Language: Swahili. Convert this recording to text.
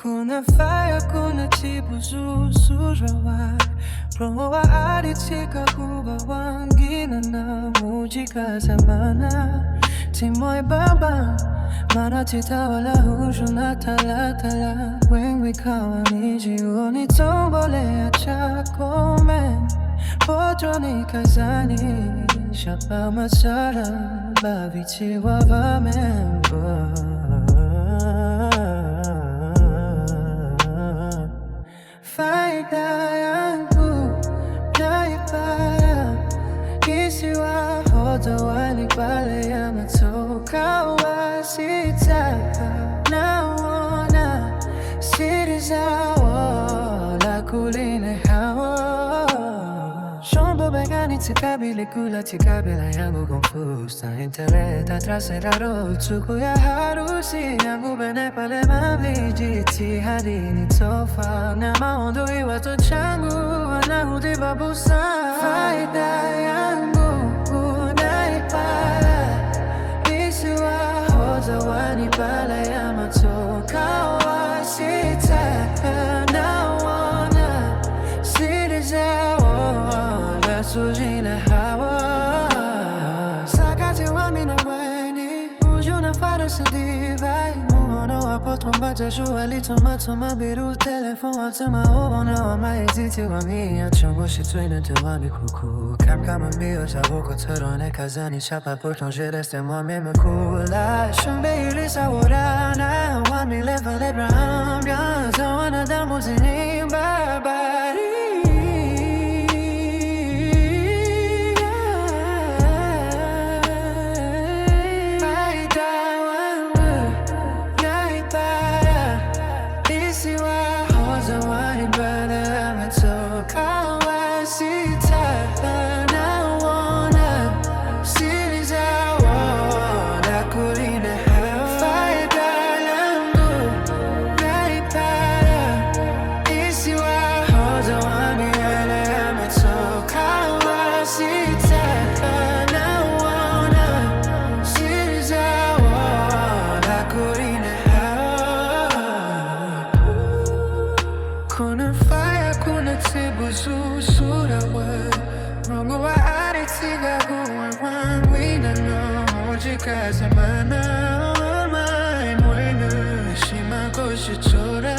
Kuna fire, kuna jibu zuzurawa Roho wa alitika kuba wangina na mujika zamana Timoy baba Maratita wala hushu na tala Wengi kawa nijioni tombole achako men Potro ni kazani Shapa masara Bavichi wa vamemba Faida yangu naipata Kisiwa hoto wanipale ya matoka wasita Naona siri zao la kuline hawa Shombo begani tikabili kula tikabila yangu confusa Internet atrás raro Tsuku ya harusi yangu bene pale mabli Jitihadi tofa Na maondo iwato changu Wanahudi babusa Faida yangu unaipala Isiwa hoza wanipala ya matoka wasita Naona siri zao Sujina hawa Sakati wa mina weni Ujuna fara sa divai Muhono wa potomba jashu alitomato mabiru telefon Watuma obona wa maiziti wa miya Chongo shitwina tuwami kuku Kama mbio sa woko torone kazani Chapa porton je reste moi même kula Shumbe yulisa warana Wami level Abraham Bianza wana damu zini barbari Kuna fire, kuna tibu zusura wa Mungu wa aritiga huwa wangwina no Ujika zamana Mai mwenu Shima koshi chora